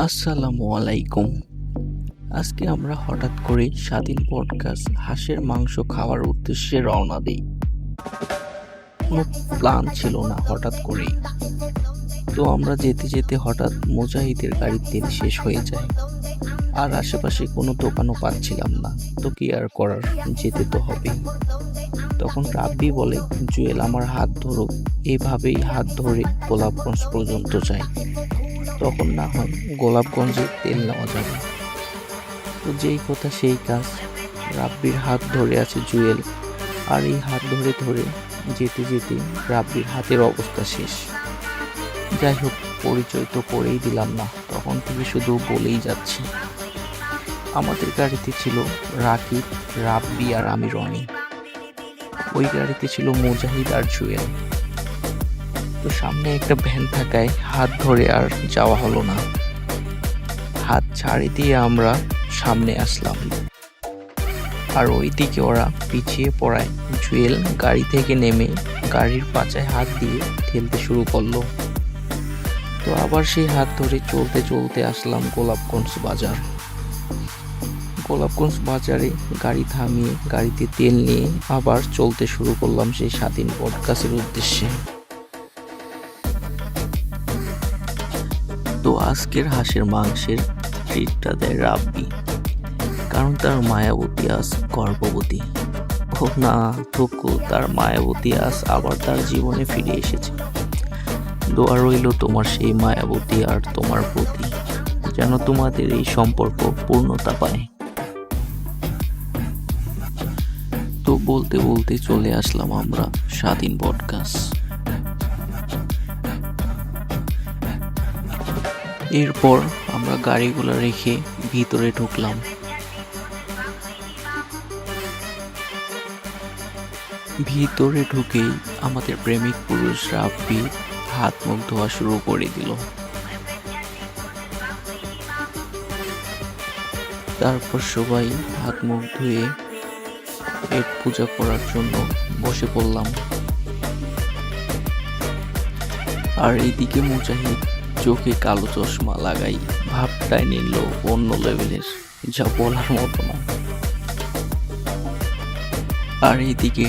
আসসালামু আলাইকুম। আজকে আমরা হঠাৎ করে স্বাধীন পডকাস্ট হাঁসের মাংস খাওয়ার উদ্দেশ্যে রওনা দিই। কোনো প্ল্যান ছিল না, হঠাৎ করেই। তো আমরা যেতে যেতে হঠাৎ মুজাহিদের গাড়ির তেল শেষ হয়ে যায়, আর আশেপাশে কোনো দোকানও পাচ্ছিলাম না। তো কি আর করার, যেতে তো হবেই। তখন রাব্বি বলে, জুয়েল আমার হাত ধরো। এভাবেই হাত ধরে গোলাপগঞ্জ পর্যন্ত যাই, তখন না হয় গোলাপগঞ্জে তেল নেওয়া যাবে। তো যেই কথা সেই কাজ, রাব্বির হাত ধরে আছে জুয়েল, আর এই হাত ধরে ধরে যেতে যেতে রাব্বির হাতের অবস্থা শেষ। যাই হোক, পরিচয় তো করেই দিলাম না, তখন থেকে শুধু বলেই যাচ্ছি। আমাদের গাড়িতে ছিল রাকিব, রাব্বি আর আমি রনি। ওই গাড়িতে ছিল মুজাহিদ আর জুয়েল। তো সামনে একটা ভ্যান থাকায় হাত ধরে আর যাওয়া হলো না। হাত ছাড়ি দিয়ে আমরা সামনে আসলাম, আর ওইদিকে ওরা পিছিয়ে পড়ায় জুয়েল গাড়ি থেকে নেমে গাড়ির পাচায় হাত দিয়ে ঠেলতে শুরু করলো। তো আবার সেই হাত ধরে চলতে চলতে আসলাম গোলাপগঞ্জ বাজার। গোলাপগঞ্জ বাজারে গাড়ি থামিয়ে গাড়িতে তেল নিয়ে আবার চলতে শুরু করলাম সেই স্বাধীন পডকাস্টের উদ্দেশ্যে। তো আজকের হাঁসের মাংসের ট্রিটটা দেয় রাব্বি, কারণ তার মায়াবতী আজ গর্ভবতী। ও না থুকু, তার মায়াবতী আজ আবার তার জীবনে ফিরে এসেছে। দোয়া রইল তোমার সেই মায়াবতী আর তোমার প্রতি, যেন তোমাদের এই সম্পর্ক পূর্ণতা পায়। তো বলতে বলতে চলে আসলাম আমরা স্বাধীন পডকাস্ট। এরপর আমরা গাড়িগুলো রেখে ভিতরে ঢুকলাম। ভিতরে ঢুকেই আমাদের প্রেমিক পুরুষ রাব্বি হাত মুখ ধোয়া শুরু করে দিল। তারপর সবাই হাত মুখ ধুয়ে পেট পূজা করার জন্য বসে পড়লাম। আর এইদিকে মুজাহিদ চোখে কালো চশমা লাগাই ভাবটাই নিল অন্য লেভেলের, যা বলার মতো না। আর এইদিকে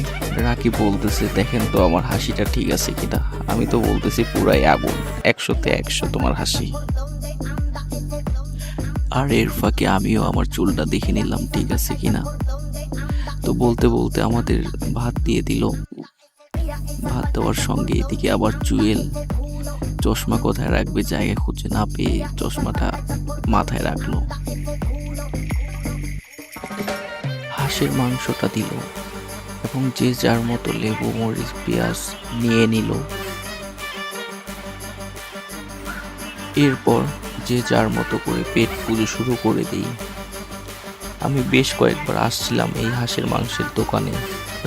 রাকিব বলতেছে, দেখেন তো আমার হাসিটা ঠিক আছে কিনা। আমি তো বলতেছি পুরাই আগুন, 100-তে 100 তোমার হাসি। আর এর ফাঁকে আমিও আমার চুলটা দেখে নিলাম ঠিক আছে কিনা। তো বলতে বলতে আমাদের ভাত দিয়ে দিল। ভাত দেওয়ার সঙ্গে এদিকে আবার জুয়েল চশমা কোথায় রাখবে জায়গা খুঁজে না পেয়ে চশমাটা মাথায় রাখলো। হাঁসের মাংসটা দিল এবং যে যার মতো লেবু মরিচ পেঁয়াজ নিয়ে নিল। এরপর যে যার মতো করে পেট পুজো শুরু করে দিই। আমি বেশ কয়েকবার আসছিলাম এই হাঁসের মাংসের দোকানে,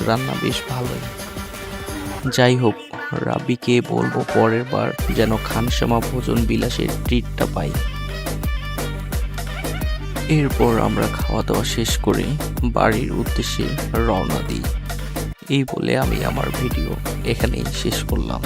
রান্না বেশ ভালোই। যাই হোক, রাব্বিকে বলবো পরের বার যেন খানসামা ভোজন বিলাসের ট্রিটটা পাই। এরপর আমরা খাওয়া দাওয়া শেষ করে বাড়ির উদ্দেশ্যে রওনা দিই। এই বলে আমি আমার ভিডিও এখানেই শেষ করলাম।